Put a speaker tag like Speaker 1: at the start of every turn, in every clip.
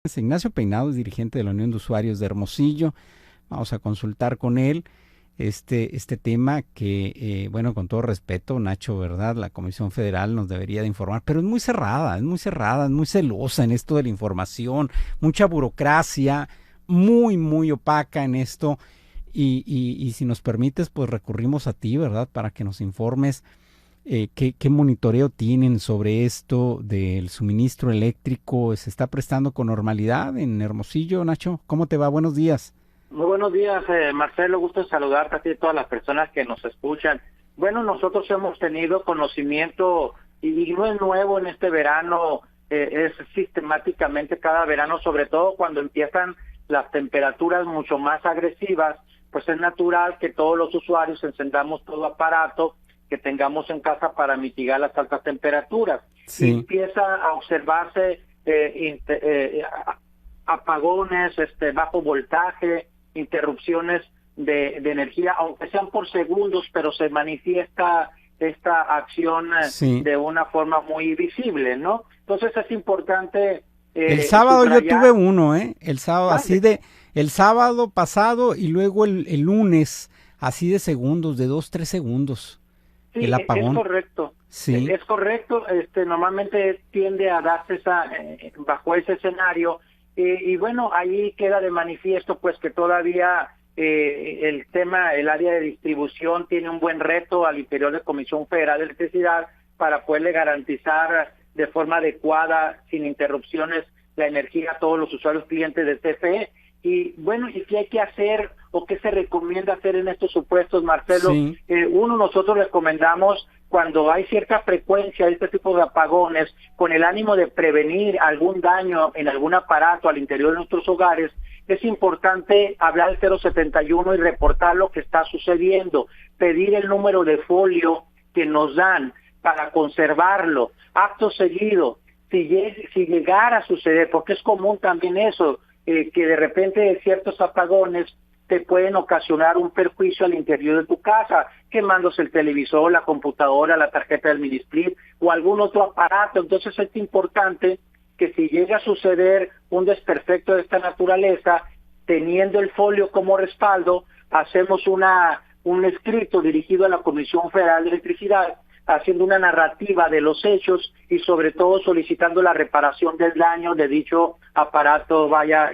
Speaker 1: Ignacio Peinado es dirigente de la Unión de Usuarios de Hermosillo. Vamos a consultar con él este tema que, bueno, con todo respeto, Nacho, ¿verdad? La Comisión Federal nos debería de informar, pero es muy cerrada, es muy celosa en esto de la información, mucha burocracia, muy opaca en esto. Y si nos permites, pues recurrimos a ti, ¿verdad? Para que nos informes ¿qué monitoreo tienen sobre esto del suministro eléctrico? ¿Se está prestando con normalidad en Hermosillo, Nacho? ¿Cómo te va? Buenos días.
Speaker 2: Muy buenos días, Marcelo. Gusto en saludarte a ti y a todas las personas que nos escuchan. Bueno, nosotros hemos tenido conocimiento, y no es nuevo en este verano, es sistemáticamente cada verano, sobre todo cuando empiezan las temperaturas mucho más agresivas, pues es natural que todos los usuarios encendamos todo aparato que tengamos en casa para mitigar las altas temperaturas.
Speaker 1: Sí.
Speaker 2: Y empieza a observarse apagones, bajo voltaje, interrupciones de energía, aunque sean por segundos, pero se manifiesta esta acción
Speaker 1: Sí.
Speaker 2: de una forma muy visible, ¿no? Entonces es importante
Speaker 1: el sábado yo tuve uno, el sábado,
Speaker 2: vale.
Speaker 1: el sábado pasado y luego el lunes, así de segundos, de 2, 3 segundos,
Speaker 2: Sí,
Speaker 1: el
Speaker 2: es
Speaker 1: apagón.
Speaker 2: correcto.
Speaker 1: Sí.
Speaker 2: Es correcto. Normalmente tiende a darse bajo ese escenario. Y bueno, ahí queda de manifiesto pues que todavía el área de distribución tiene un buen reto al interior de Comisión Federal de Electricidad para poderle garantizar de forma adecuada, sin interrupciones, la energía a todos los usuarios clientes de CFE. Y bueno, ¿y qué hay que hacer o qué se recomienda hacer en estos supuestos, Marcelo?
Speaker 1: Sí.
Speaker 2: Nosotros recomendamos cuando hay cierta frecuencia de este tipo de apagones, con el ánimo de prevenir algún daño en algún aparato al interior de nuestros hogares, es importante hablar al 071 y reportar lo que está sucediendo, pedir el número de folio que nos dan para conservarlo, acto seguido, si llegara a suceder, porque es común también eso, que de repente ciertos apagones te pueden ocasionar un perjuicio al interior de tu casa, quemándose el televisor, la computadora, la tarjeta del mini split o algún otro aparato. Entonces es importante que si llega a suceder un desperfecto de esta naturaleza, teniendo el folio como respaldo, hacemos un escrito dirigido a la Comisión Federal de Electricidad, haciendo una narrativa de los hechos y sobre todo solicitando la reparación del daño de dicho aparato,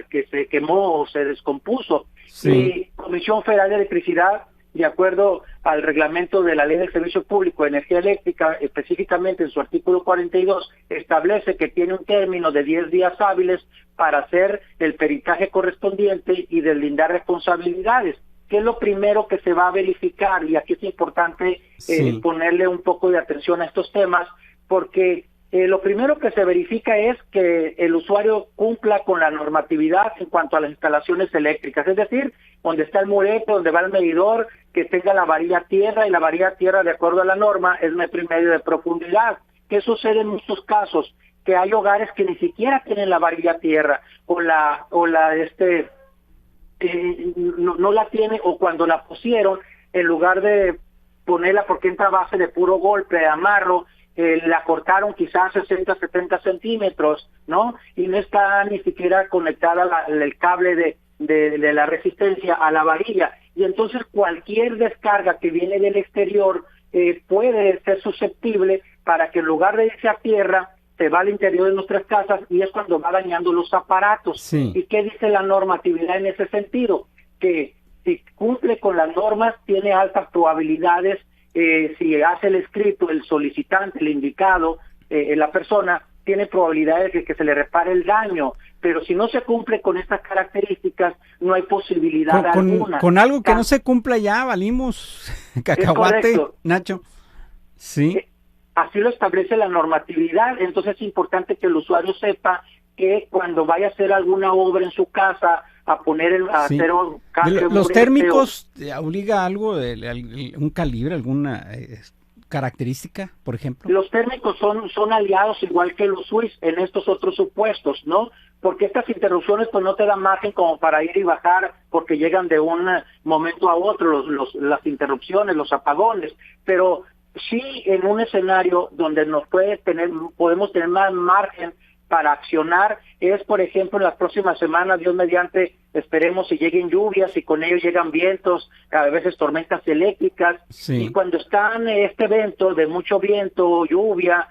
Speaker 2: que se quemó o se descompuso.
Speaker 1: Sí.
Speaker 2: Y Comisión Federal de Electricidad, de acuerdo al reglamento de la Ley del Servicio Público de Energía Eléctrica, específicamente en su artículo 42, establece que tiene un término de 10 días hábiles para hacer el peritaje correspondiente y deslindar responsabilidades. ¿Qué es lo primero que se va a verificar? Y aquí es importante ponerle un poco de atención a estos temas, porque lo primero que se verifica es que el usuario cumpla con la normatividad en cuanto a las instalaciones eléctricas, es decir, donde está el murete, donde va el medidor, que tenga la varilla tierra, y la varilla tierra, de acuerdo a la norma, es 1,5 metros de profundidad. ¿Qué sucede en muchos casos? Que hay hogares que ni siquiera tienen la varilla tierra, no la tiene, o cuando la pusieron, en lugar de ponerla porque entra a base de puro golpe, de amarro, la cortaron quizás 60, 70 centímetros, ¿no? Y no está ni siquiera conectada el cable de la resistencia a la varilla. Y entonces cualquier descarga que viene del exterior puede ser susceptible para que en lugar de irse a tierra, se va al interior de nuestras casas y es cuando va dañando los aparatos.
Speaker 1: Sí.
Speaker 2: ¿Y qué dice la normatividad en ese sentido? Que si cumple con las normas, tiene altas probabilidades, si hace el escrito, el solicitante, el indicado, la persona, tiene probabilidades de que se le repare el daño. Pero si no se cumple con estas características, no hay posibilidad alguna.
Speaker 1: Con algo que no se cumpla ya, valimos cacahuate, Nacho. Sí.
Speaker 2: Así lo establece la normatividad. Entonces es importante que el usuario sepa que cuando vaya a hacer alguna obra en su casa, hacer un cambio,
Speaker 1: los térmicos, ¿obliga algo, un calibre, alguna característica, por ejemplo?
Speaker 2: Los térmicos son aliados igual que los SWIS en estos otros supuestos, ¿no? Porque estas interrupciones pues no te dan margen como para ir y bajar porque llegan de un momento a otro las interrupciones, los apagones, pero sí en un escenario donde podemos tener más margen para accionar es, por ejemplo, en las próximas semanas, Dios mediante, esperemos si lleguen lluvias y con ellos llegan vientos, a veces tormentas eléctricas,
Speaker 1: sí.
Speaker 2: Y cuando está en este evento de mucho viento, lluvia,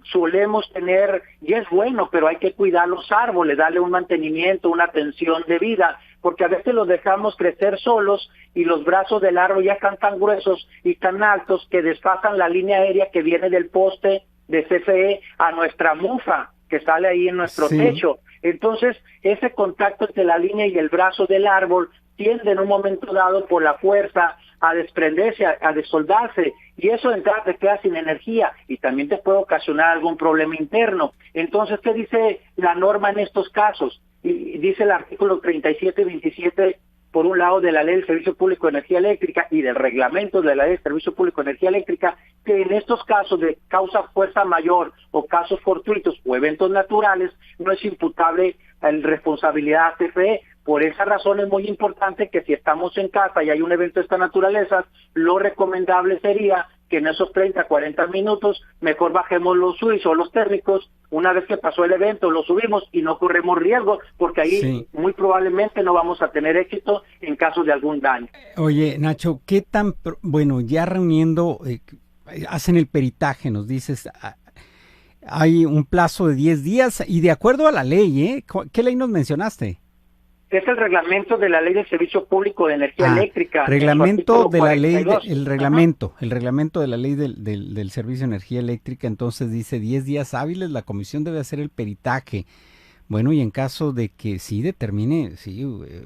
Speaker 2: solemos tener, y es bueno, pero hay que cuidar los árboles, darle un mantenimiento, una atención debida, porque a veces los dejamos crecer solos y los brazos del árbol ya están tan gruesos y tan altos que desfasan la línea aérea que viene del poste de CFE a nuestra mufa que sale ahí en nuestro techo. Entonces, ese contacto entre la línea y el brazo del árbol tiende en un momento dado por la fuerza a desprenderse, a desoldarse, y eso de entrada te queda sin energía y también te puede ocasionar algún problema interno. Entonces, ¿qué dice la norma en estos casos? Y dice el artículo 37 y 27, por un lado, de la Ley del Servicio Público de Energía Eléctrica y del reglamento de la Ley del Servicio Público de Energía Eléctrica, que en estos casos de causa fuerza mayor o casos fortuitos o eventos naturales no es imputable en responsabilidad a CFE. Por esa razón es muy importante que si estamos en casa y hay un evento de esta naturaleza, lo recomendable sería que en esos 30, 40 minutos mejor bajemos los SUIs o los térmicos. Una vez que pasó el evento, lo subimos y no corremos riesgo, porque ahí muy probablemente no vamos a tener éxito en caso de algún daño.
Speaker 1: Oye, Nacho, ¿qué tan, bueno, ya reuniendo, hacen el peritaje, nos dices, hay un plazo de 10 días y de acuerdo a la ley, ¿qué ley nos mencionaste?
Speaker 2: Es el reglamento de la Ley del Servicio Público de Energía Eléctrica.
Speaker 1: Reglamento de la ley, el reglamento de la Ley del Servicio de Energía Eléctrica, entonces dice 10 días hábiles, la comisión debe hacer el peritaje. Bueno, y en caso de que sí determine,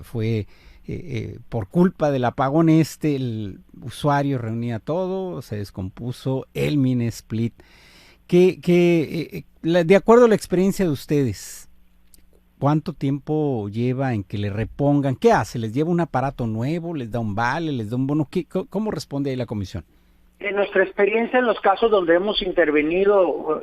Speaker 1: fue por culpa del apagón el usuario reunía todo, se descompuso el mini split. De acuerdo a la experiencia de ustedes, ¿cuánto tiempo lleva en que le repongan? ¿Qué hace? ¿Les lleva un aparato nuevo? ¿Les da un vale? ¿Les da un bono? ¿Cómo responde ahí la comisión?
Speaker 2: En nuestra experiencia, en los casos donde hemos intervenido,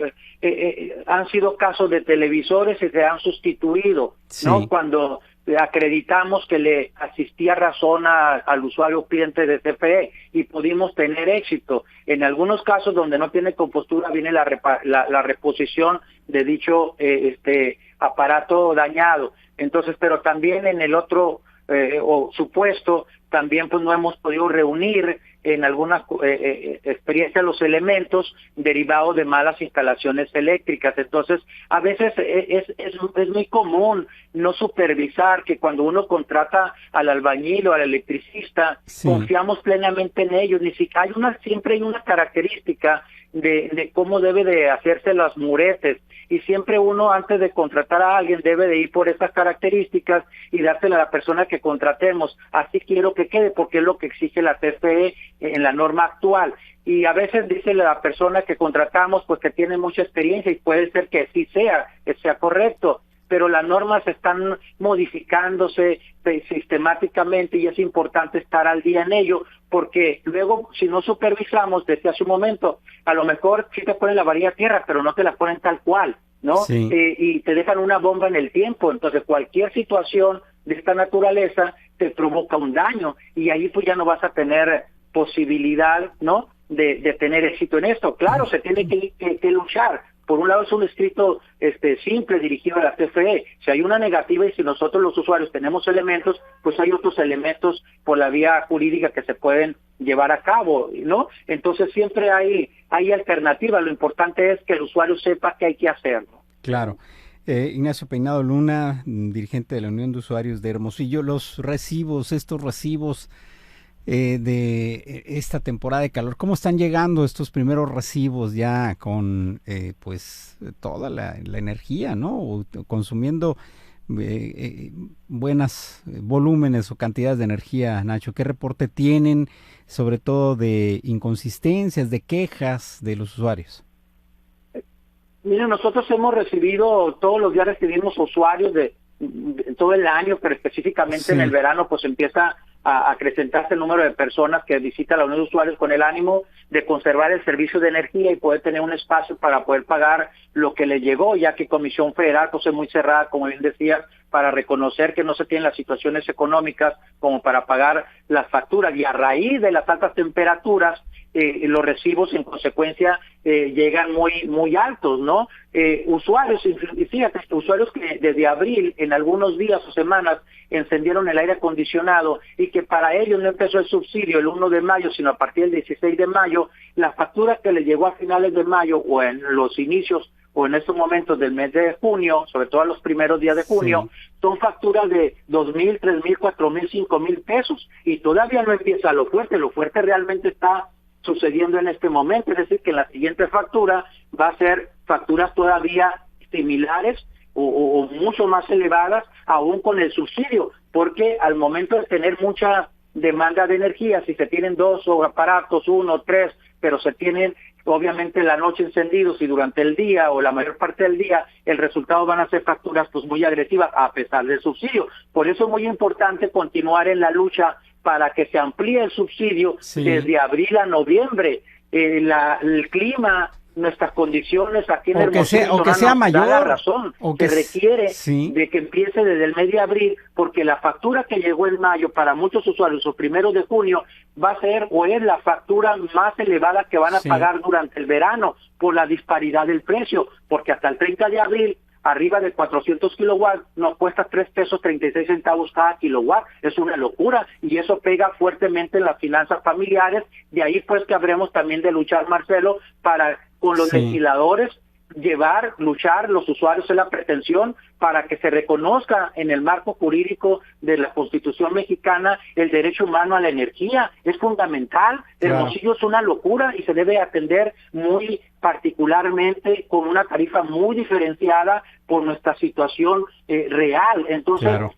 Speaker 2: han sido casos de televisores y se han sustituido, ¿no? Cuando acreditamos que le asistía razón al usuario cliente de CFE y pudimos tener éxito. En algunos casos donde no tiene compostura viene la reposición de dicho aparato dañado. Entonces, pero también en el otro supuesto, también pues no hemos podido reunir en alguna experiencia los elementos derivados de malas instalaciones eléctricas. Entonces, a veces es muy común no supervisar, que cuando uno contrata al albañil o al electricista, confiamos plenamente en ellos. Ni siquiera siempre hay una característica de cómo debe de hacerse las muretes, y siempre uno antes de contratar a alguien debe de ir por esas características y dársela a la persona que contratemos. Así quiero que quede, porque es lo que exige la CFE en la norma actual. Y a veces dice la persona que contratamos pues que tiene mucha experiencia, y puede ser que sí sea correcto, pero las normas están modificándose sistemáticamente y es importante estar al día en ello, porque luego si no supervisamos desde hace un momento, a lo mejor sí te ponen la varilla a tierra, pero no te la ponen tal cual, ¿no? Y te dejan una bomba en el tiempo. Entonces cualquier situación de esta naturaleza te provoca un daño, y ahí pues ya no vas a tener posibilidad, ¿no?, de tener éxito en esto. Claro, se tiene que luchar. Por un lado es un escrito simple dirigido a la CFE. Si hay una negativa y si nosotros los usuarios tenemos elementos, pues hay otros elementos por la vía jurídica que se pueden llevar a cabo, ¿no? Entonces siempre hay alternativas. Lo importante es que el usuario sepa que hay que hacerlo.
Speaker 1: Claro. Ignacio Peinado Luna, dirigente de la Unión de Usuarios de Hermosillo, estos recibos de esta temporada de calor, ¿cómo están llegando estos primeros recibos ya con pues toda la energía, ¿no? Consumiendo buenas volúmenes o cantidades de energía, Nacho. ¿Qué reporte tienen, sobre todo de inconsistencias, de quejas de los usuarios?
Speaker 2: Mira, nosotros hemos recibido, todos los días recibimos usuarios de todo el año, pero específicamente en el verano pues empieza a acrecentarse el número de personas que visitan la Unión de Usuarios con el ánimo de conservar el servicio de energía y poder tener un espacio para poder pagar lo que le llegó, ya que Comisión Federal pues es muy cerrada, como bien decía, para reconocer que no se tienen las situaciones económicas como para pagar las facturas, y a raíz de las altas temperaturas los recibos en consecuencia llegan muy altos, ¿no? Usuarios, fíjate, usuarios que desde abril, en algunos días o semanas, encendieron el aire acondicionado y que para ellos no empezó el subsidio el 1 de mayo, sino a partir del 16 de mayo, la factura que les llegó a finales de mayo o en los inicios o en estos momentos del mes de junio, sobre todo a los primeros días de junio, son facturas de 2,000, 3,000, 4,000, 5,000 pesos, y todavía no empieza lo fuerte realmente está sucediendo en este momento, es decir, que en la siguiente factura va a ser facturas todavía similares o mucho más elevadas, aún con el subsidio, porque al momento de tener mucha demanda de energía, si se tienen 2 aparatos, 1, 3, pero se tienen obviamente en la noche encendidos y durante el día o la mayor parte del día, el resultado van a ser facturas pues muy agresivas a pesar del subsidio. Por eso es muy importante continuar en la lucha para que se amplíe el subsidio desde abril a noviembre. El clima, nuestras condiciones aquí en Hermosillo
Speaker 1: o que sea mayor,
Speaker 2: da la razón,
Speaker 1: o
Speaker 2: que requiere
Speaker 1: sí,
Speaker 2: de que empiece desde el mes de abril, porque la factura que llegó en mayo para muchos usuarios o primeros de junio va a ser o es la factura más elevada que van a pagar durante el verano por la disparidad del precio, porque hasta el 30 de abril arriba de 400 kilowatts nos cuesta 3 pesos 36 centavos cada kilowatt. Es una locura y eso pega fuertemente en las finanzas familiares. De ahí pues que habremos también de luchar, Marcelo, para con los legisladores luchar los usuarios en la pretensión para que se reconozca en el marco jurídico de la Constitución mexicana el derecho humano a la energía. Es fundamental. Hermosillo es una locura y se debe atender muy particularmente con una tarifa muy diferenciada por nuestra situación real. Entonces,